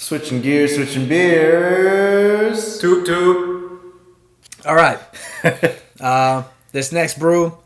Switching gears, switching beers. Toot toot. All right. This next brew,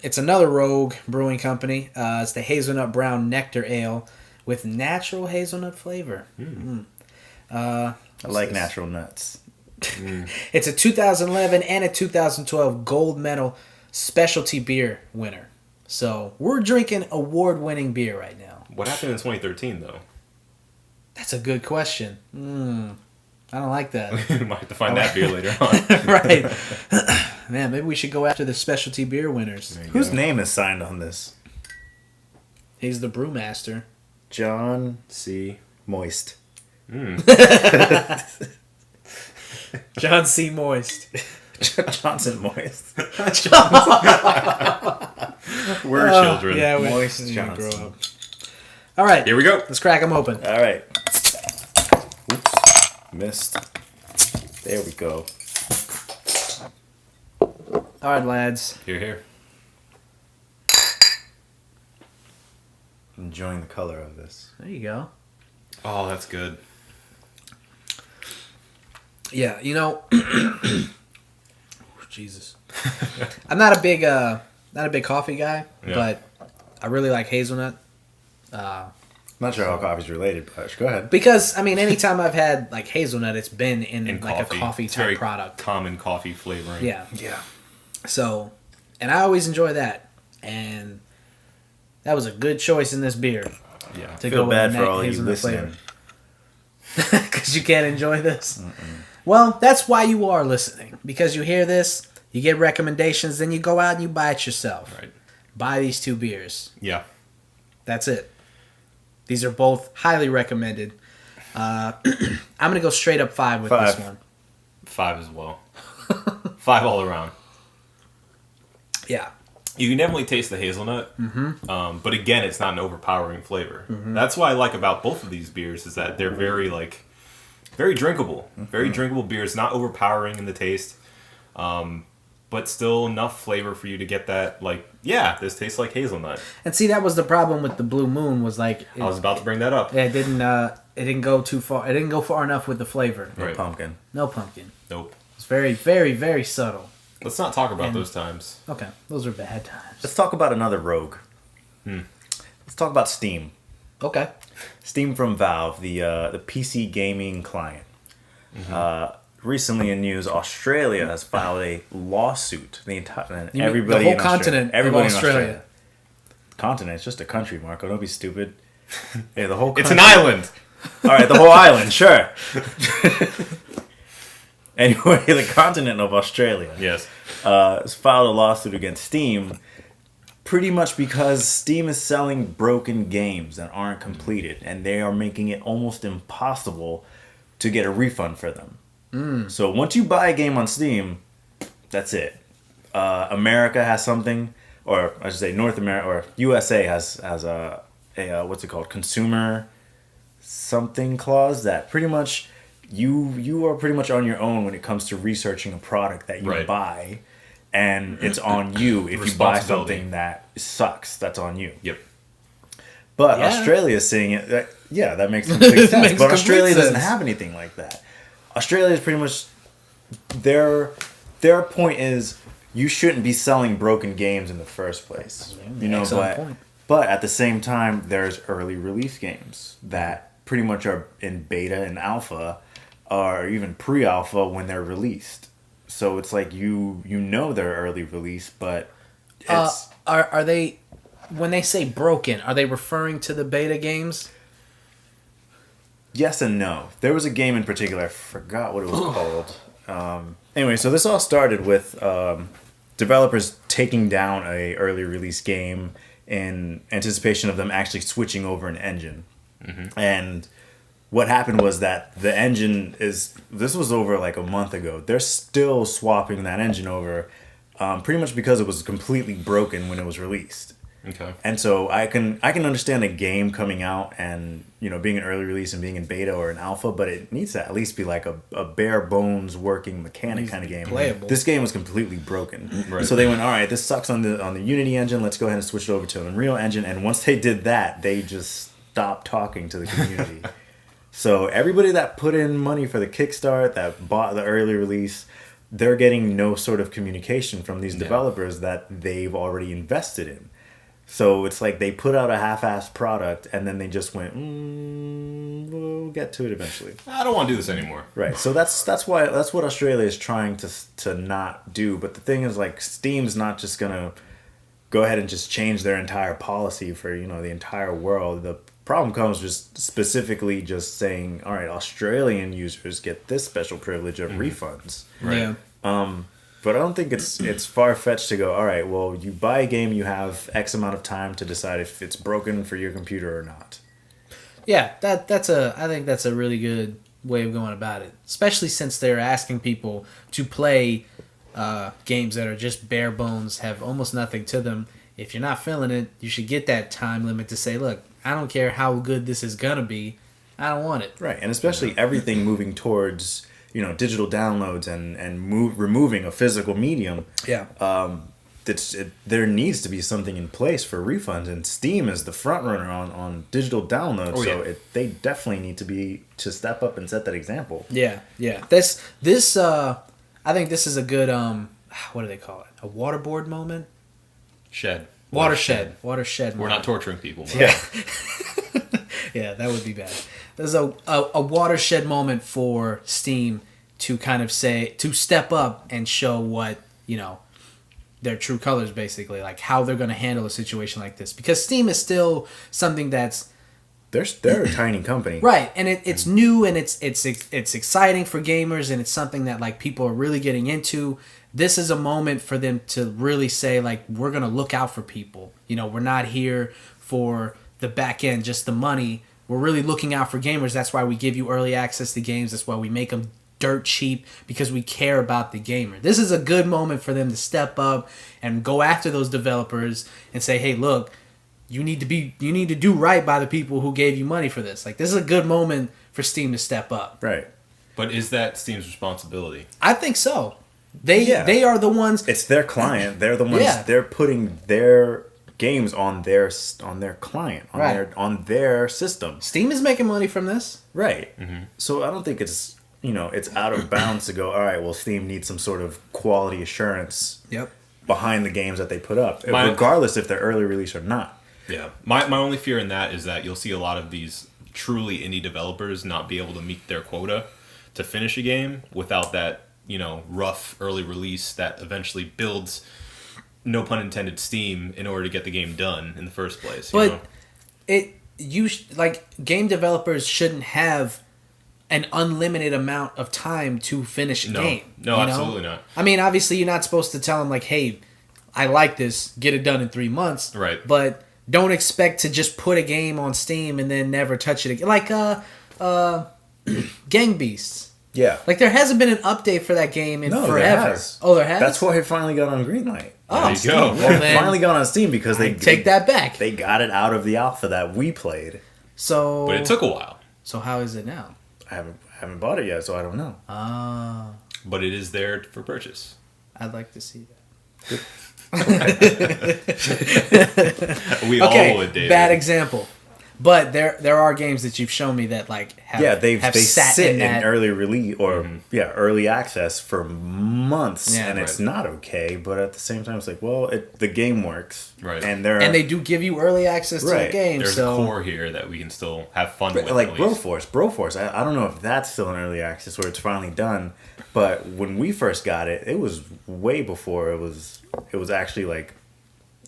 it's another Rogue Brewing Company. It's the Hazelnut Brown Nectar Ale with natural hazelnut flavor. I like natural nuts. It's a 2011 and a 2012 gold medal specialty beer winner. So we're drinking award-winning beer right now. What happened in 2013, though? That's a good question. I don't like that. We might have to find that beer later on. Right. Man, maybe we should go after the specialty beer winners. Whose name is signed on this? He's the brewmaster. John C. Moist. John C. Moist. Johnson Moist. We're children. Yeah, Moist we grow Johnson. up. All right. Here we go. Let's crack them open. All right. Oops. Missed. There we go. All right, lads. Here. Enjoying the color of this. There you go. Oh, that's good. Yeah, Jesus. I'm not a big coffee guy, but I really like hazelnut. I'm not sure how coffee's related, but go ahead. Because anytime I've had like hazelnut, it's been in like coffee. a coffee It's type very product. Common coffee flavoring. Yeah. So, and I always enjoy that, and that was a good choice in this beer. Yeah. To Feel go bad with for all you hazelnut listening. Because you can't enjoy this. Well, that's why you are listening. Because you hear this, you get recommendations, then you go out and you buy it yourself. Right. Buy these two beers. Yeah. That's it. These are both highly recommended. I'm going to go straight up 5 with this one. 5 as well. 5 all around. Yeah. You can definitely taste the hazelnut, but again, it's not an overpowering flavor. That's what I like about both of these beers is that they're very drinkable. Very drinkable beers, not overpowering in the taste, but still enough flavor for you to get that, this tastes like hazelnut. And see, that was the problem with the Blue Moon was I was about to bring that up. It didn't go too far. It didn't go far enough with the flavor. No pumpkin. No pumpkin. Nope. It's very, very, very subtle. Let's not talk about those times. Okay, those are bad times. Let's talk about another rogue. Let's talk about Steam. Okay. Steam from Valve, the PC gaming client. Recently in news, Australia has filed a lawsuit. Everybody the whole in continent everybody of Australia. In continent, it's just a country, Marco. Don't be stupid. Yeah, the whole. It's an island. All right, the whole island, sure. Anyway, the continent of Australia. Yes. Has filed a lawsuit against Steam, pretty much because Steam is selling broken games that aren't completed, and they are making it almost impossible to get a refund for them. So once you buy a game on Steam, that's it. America has something, or I should say North America or USA has a what's it called, consumer something clause that pretty much you are pretty much on your own when it comes to researching a product that you buy, and it's on you if you buy something that sucks. That's on you. Yep. But Australia is saying it. That makes complete sense. But Australia doesn't have anything like that. Australia is pretty much their point is you shouldn't be selling broken games in the first place. But at the same time, there's early release games that pretty much are in beta and alpha, or even pre-alpha when they're released. So it's like they're early release, but it's Are they, when they say broken, are they referring to the beta games? yes and no. There was a game in particular, I forgot what it was called. Anyway, so this all started with developers taking down a early release game in anticipation of them actually switching over an engine. And what happened was that the engine this was over like a month ago. They're still swapping that engine over pretty much because it was completely broken when it was released. Okay. And so I can understand a game coming out and being an early release and being in beta or an alpha, but it needs to at least be like a bare bones working mechanic kind of game. Playable. This game was completely broken. Right. So they went, all right, this sucks on the Unity engine. Let's go ahead and switch it over to an Unreal engine. And once they did that, they just stopped talking to the community. So everybody that put in money for the Kickstart, that bought the early release, they're getting no sort of communication from these developers that they've already invested in. So it's like they put out a half-assed product and then they just went, we'll get to it eventually. I don't want to do this anymore. Right. So that's what Australia is trying to not do. But the thing is, like, Steam's not just gonna go ahead and just change their entire policy for the entire world. The problem comes just specifically just saying, all right, Australian users get this special privilege of refunds. Right. Yeah. But I don't think it's far-fetched to go, all right, well, you buy a game, you have X amount of time to decide if it's broken for your computer or not. Yeah, I think that's a really good way of going about it. Especially since they're asking people to play games that are just bare bones, have almost nothing to them. If you're not feeling it, you should get that time limit to say, look, I don't care how good this is gonna be, I don't want it. Right, and especially everything moving towards digital downloads and removing a physical medium. Yeah. There needs to be something in place for refunds, and Steam is the front runner on digital downloads. Oh, so yeah. They definitely need to step up and set that example. Yeah. This I think this is a good what do they call it? A waterboard moment? Watershed. We're moment. not torturing people. But Yeah. Yeah, that would be bad. There's a watershed moment for Steam to kind of to step up and show what, their true colors, basically, like how they're going to handle a situation like this. Because Steam is still something that's They're a tiny company. right, and it's new and it's exciting for gamers, and it's something that like people are really getting into. This is a moment for them to really say, like, we're going to look out for people. We're not here for the back end, just the money. We're really looking out for gamers. That's why we give you early access to games. That's why we make them dirt cheap, because we care about the gamer. This is a good moment for them to step up and go after those developers and say, hey, look, you need to do right by the people who gave you money for this. Like, this is a good moment for Steam to step up. Right. But is that Steam's responsibility? I think so. They are the ones. It's their client. They're the ones. Yeah. They're putting their games on their client, on their system. Steam is making money from this. Right. Mm-hmm. So I don't think it's it's out of bounds to go, all right, well, Steam needs some sort of quality assurance behind the games that they put up, regardless if they're early release or not. Yeah. My only fear in that is that you'll see a lot of these truly indie developers not be able to meet their quota to finish a game without that, rough early release that eventually builds, no pun intended, steam in order to get the game done in the first place. But game developers shouldn't have an unlimited amount of time to finish a game. No, absolutely not. I mean, obviously, you're not supposed to tell them, like, hey, I like this, get it done in 3 months. Right. But don't expect to just put a game on Steam and then never touch it again. Like, Gang Beasts. Yeah. Like, there hasn't been an update for that game in forever. There has. Oh, there has? That's why it finally got on Greenlight. Oh, there you go. Well, It finally got on Steam because they take that back. They got it out of the alpha that we played. So, But it took a while. So how is it now? I haven't bought it yet, so I don't know. Ah. But it is there for purchase. I'd like to see that. We all would, David. Bad example. But there are games that you've shown me that like have they sat sit in that. early release or early access for months, and it's right. not okay. But at the same time, it's like, well, the game works, Right? And they do give you early access to the game. There's so a core here that we can still have fun with. like Broforce. I don't know if that's still in early access or it's finally done. But when we first got it, it was way before it was actually like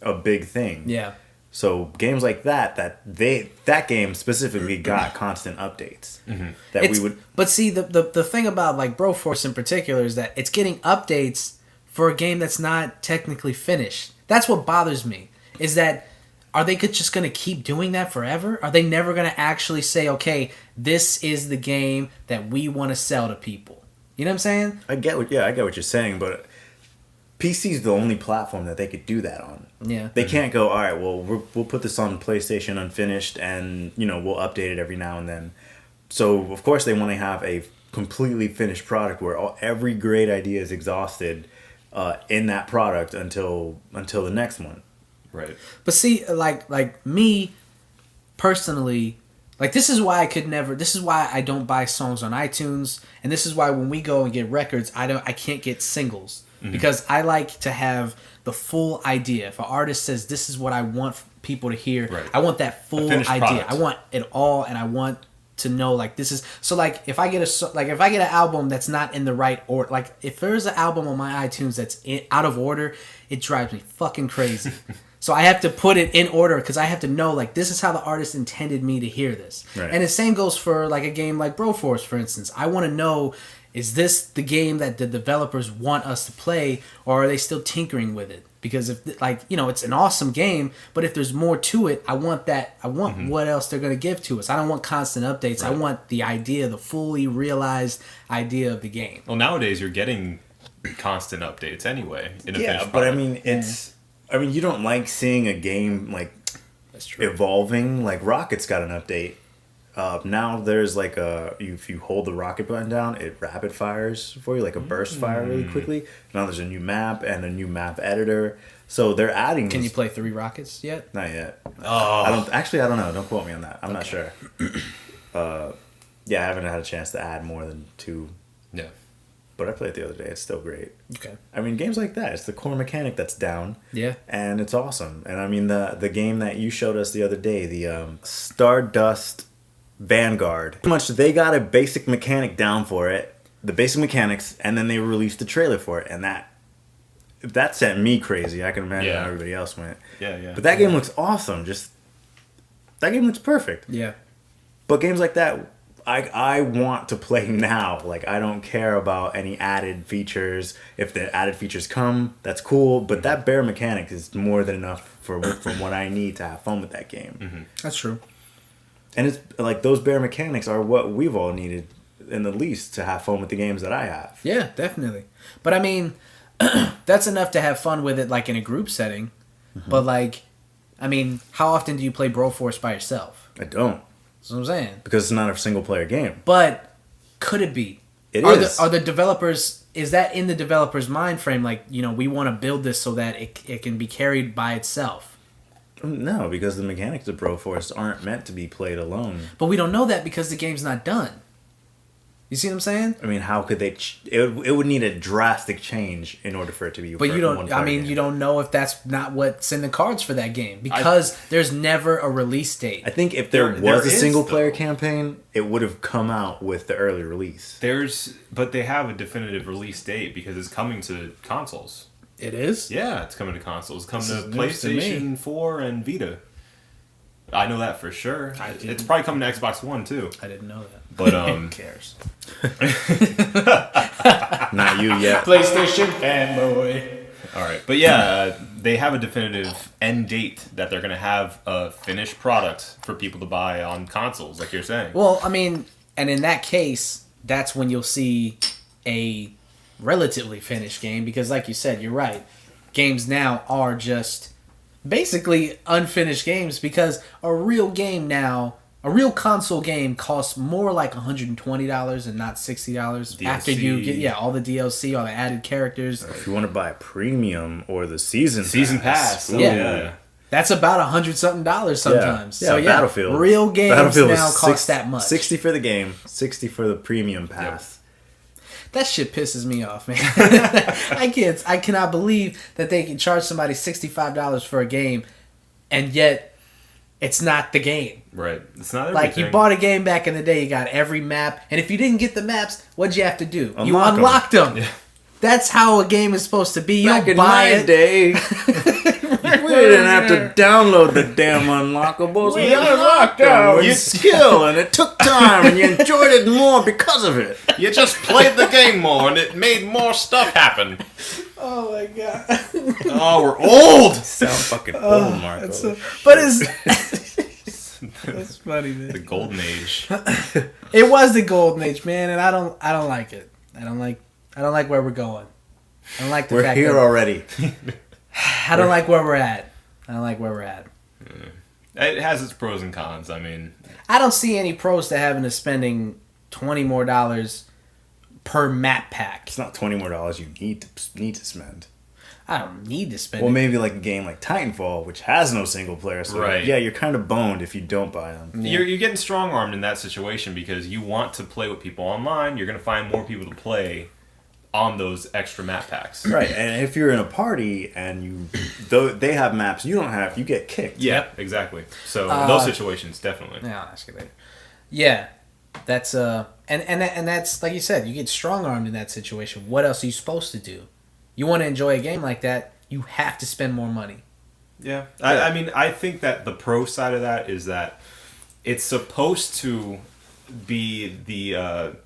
a big thing. Yeah. So games like that game specifically got constant updates. Mm-hmm. But see, the thing about like Broforce in particular is that it's getting updates for a game that's not technically finished. That's what bothers me. Is that are they just going to keep doing that forever? Are they never going to actually say, okay, this is the game that we want to sell to people? You know what I'm saying? I get what you're saying, but PC's the only platform that they could do that on. Yeah. They can't go, all right, well, we'll put this on PlayStation unfinished and, we'll update it every now and then. So, of course, they want to have a completely finished product where every great idea is exhausted in that product until the next one. Right. But see, like me, personally, Like, this is why I don't buy songs on iTunes, and this is why when we go and get records, I can't get singles. Because I like to have the full idea. If an artist says, this is what I want people to hear, Right. I want that full idea. Product. I want it all, and I want to know, like, this is... So, like, if I get an album that's not in the right order... Like, if there's an album on my iTunes that's out of order, it drives me fucking crazy. So I have to put it in order because I have to know, like, this is how the artist intended me to hear this. Right. And the same goes for, like, a game like Broforce, for instance. I want to know, is this the game that the developers want us to play, or are they still tinkering with it? Because if, like, you know, it's an awesome game, but if there's more to it, I want that. I want what else they're going to give to us. I don't want constant updates. Right. I want the idea, the fully realized idea of the game. Well, nowadays you're getting constant updates anyway. In a finished but I product. mean, it's... I mean, you don't like seeing a game, like, That's true. evolving. Like, Rocket's got an update. Now there's, like, if you hold the rocket button down, it rapid fires for you, like a burst fire really quickly. Now there's a new map and a new map editor. So they're adding... Can you play 3 Rockets yet? Not yet. Oh. I don't know. Don't quote me on that. I'm not sure. Yeah, I haven't had a chance to add more than 2. Yeah. But I played it the other day. It's still great. Okay. I mean, games like that, it's the core mechanic that's down. Yeah. And it's awesome. And I mean, the game that you showed us the other day, the Stardust Vanguard. Pretty much, they got a basic mechanic down for it, the basic mechanics, and then they released the trailer for it. And that sent me crazy. I can imagine how everybody else went. Yeah. But that game looks awesome. That game looks perfect. Yeah. But games like that, I want to play now. Like, I don't care about any added features. If the added features come, that's cool. But that bare mechanic is more than enough for what I need to have fun with that game. That's true. And it's like those bare mechanics are what we've all needed in the least to have fun with the games that I have. Yeah, definitely. But I mean, that's enough to have fun with it, like, in a group setting. But, like, I mean, how often do you play Broforce by yourself? I don't. That's what I'm saying. Because it's not a single player game. But could it be? It are is. Are the developers... Is that in the developer's mind frame? Like, you know, we want to build this so that it can be carried by itself. No, because the mechanics of Broforce aren't meant to be played alone. But we don't know that because the game's not done. You see what I'm saying? I mean, how could they... It would need a drastic change in order for it to be... But you don't... I mean, you don't know if that's not what's in the cards for that game. Because there's never a release date. I think if there was a is, single-player though. campaign, it would have come out with the early release. But they have a definitive release date because it's coming to consoles. It is? Yeah, it's coming to consoles. It's coming This to is news to me. PlayStation 4 and Vita. I know that for sure. It's probably coming to Xbox One too. I didn't know that. But Who cares? Not you yet. PlayStation fanboy. all right, but yeah, they have a definitive end date that they're gonna have a finished product for people to buy on consoles, like you're saying. Well, I mean, and in that case, that's when you'll see a relatively finished game because, like you said, you're right. Games now are just basically unfinished games because a real game now, a real console game costs more like $120 and not $60 after you get all the DLC, all the added characters. If you want to buy premium or the season pass. ooh. Yeah. That's about $100-something sometimes. Yeah, So yeah, Battlefield. real games Battlefield now was cost that much. 60 for the game, 60 for the premium pass. That shit pisses me off, man. I cannot believe that they can charge somebody $65 for a game, and yet it's not the game. Right. It's not everything. Like, you bought a game back in the day, you got every map, and if you didn't get the maps, what'd you have to do? You Unlock 'em. unlocked them. Yeah. That's how a game is supposed to be. You Back don't in buy my it. day, we didn't have to download the damn unlockables. We unlocked them with skill, and it took time, and you enjoyed it more because of it. You just played the game more and it made more stuff happen. Oh my god. Oh, we're old. Sound fucking old, Marco. But it's that's funny, man. The golden age. It was the golden age, man, and I don't like it. I don't like where we're going. I don't like the We're fact here that already. I don't like where we're at. I don't like where we're at. It has its pros and cons. I mean, I don't see any pros to having to spending $20 more per map pack. It's not $20 more you need to spend. I don't need to spend Well, it. maybe like a game like Titanfall, which has no single player. So Right. yeah, you're kind of boned if you don't buy them. You're getting strong armed in that situation because you want to play with people online. You're going to find more people to play on those extra map packs. Right, and if you're in a party and though they have maps you don't have, you get kicked. Yeah, exactly. So in those situations, definitely. Yeah, I'll ask you later. Yeah, that's and that's like you said, you get strong armed in that situation. What else are you supposed to do? You want to enjoy a game like that, you have to spend more money. Yeah. I mean, I think that the pro side of that is that it's supposed to be the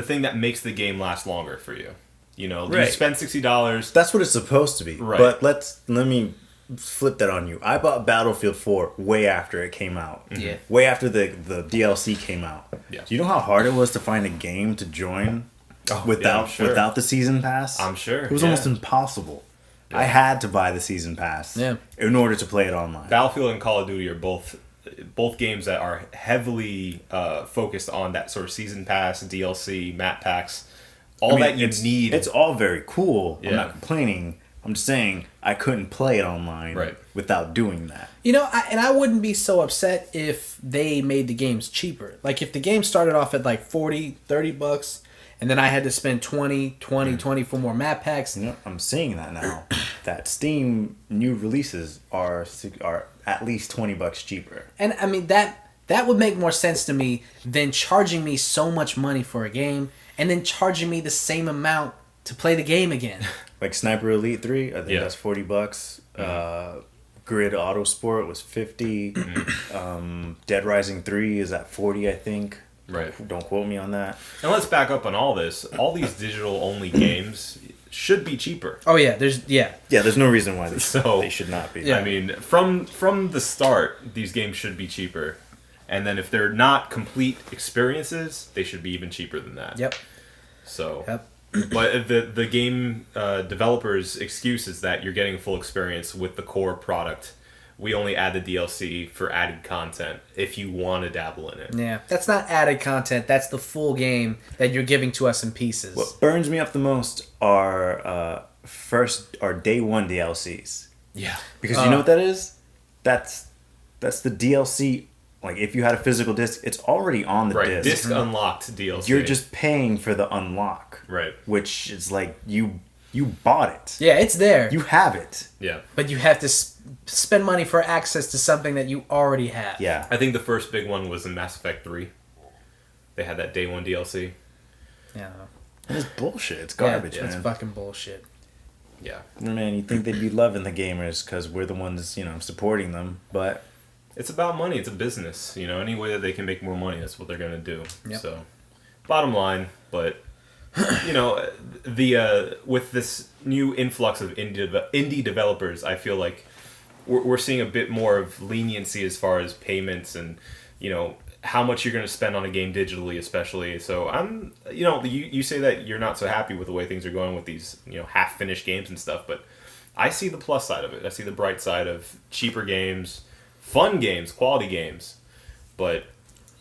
thing that makes the game last longer for you. You know, you Right. spend $60. That's what it's supposed to be. Right. But let me flip that on you. I bought Battlefield 4 way after it came out. Yeah. Way after the DLC came out. Yeah. Do you know how hard it was to find a game to join I'm without sure. without the season pass? I'm sure, It was yeah. almost impossible. Yeah. I had to buy the season pass in order to play it online. Battlefield and Call of Duty are both games that are heavily focused on that sort of season pass, DLC, map packs, all that you need. It's all very cool. I'm Yeah. not complaining. I'm just saying I couldn't play it online Right. without doing that. You know, I wouldn't be so upset if they made the games cheaper. Like if the game started off at like $40-$30 and then I had to spend 20 for more map packs. You know, I'm seeing that now. That Steam new releases are at least $20 cheaper. And I mean that would make more sense to me than charging me so much money for a game and then charging me the same amount to play the game again. Like Sniper Elite 3, I think Yeah. that's $40. Grid Autosport was $50. Dead Rising 3 is at $40, I think. Right. Don't quote me on that. And let's back up on all this. All these digital-only games should be cheaper. Oh yeah, Yeah, there's no reason why So- they should not be. Yeah. I mean, from the start, these games should be cheaper. And then if they're not complete experiences, they should be even cheaper than that. Yep. So, Yep. but the game developers' excuse is that you're getting a full experience with the core product. We only add the DLC for added content if you want to dabble in it. Yeah. That's not added content. That's the full game that you're giving to us in pieces. What burns me up the most are day one DLCs. Yeah. Because you know what that is? That's the DLC. Like if you had a physical disc, it's already on the Right. disc. Disc unlocked DLC. You're just paying for the unlock. Right. Which is like you bought it. Yeah, it's there. You have it. Yeah. But you have to spend money for access to something that you already have. Yeah. I think the first big one was in Mass Effect 3. They had that day one DLC. Yeah. It's bullshit. It's garbage, It's man. fucking bullshit. Yeah. Man, you think they'd be loving the gamers because we're the ones, supporting them. But It's about money. It's a business. You know, any way that they can make more money, that's what they're going to do. Yep. So, bottom line, but, with this new influx of indie developers, I feel like we're seeing a bit more of leniency as far as payments and, how much you're going to spend on a game digitally, especially. So I'm, you say that you're not so happy with the way things are going with these, half-finished games and stuff, but I see the plus side of it. I see the bright side of cheaper games, fun games, quality games, but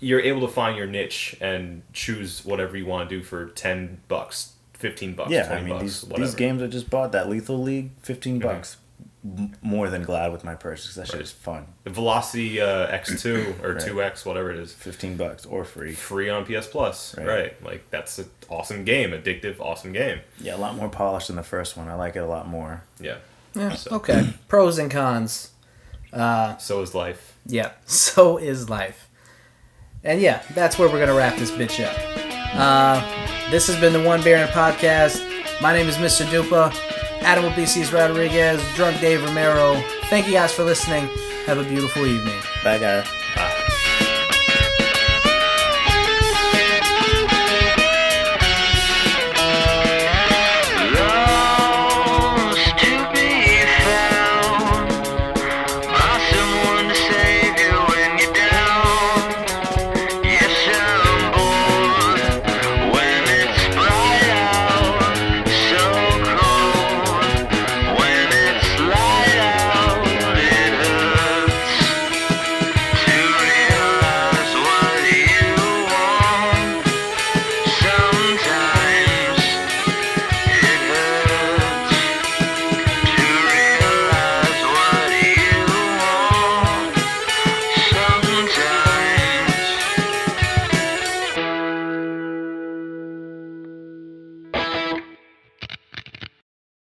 you're able to find your niche and choose whatever you want to do for $10, $15, yeah, $20, these whatever. games I just bought, that Lethal League, $15. More than glad with my purchase. That shit is fun. The Velocity X2 or 2X, whatever it is, $15 or free. free on PS Plus. Right. Like, that's an awesome game, addictive, awesome game. Yeah, a lot more polished than the first one. I like it a lot more. Yeah. Yeah. Okay. Pros and cons. So is life. Yeah. So is life. And yeah, that's where we're gonna wrap this bitch up. This has been the One Baron Podcast. My name is Mr. Dupa. Adam Obesius Rodriguez, Drunk Dave Romero. Thank you guys for listening. Have a beautiful evening. Bye, guys. Bye.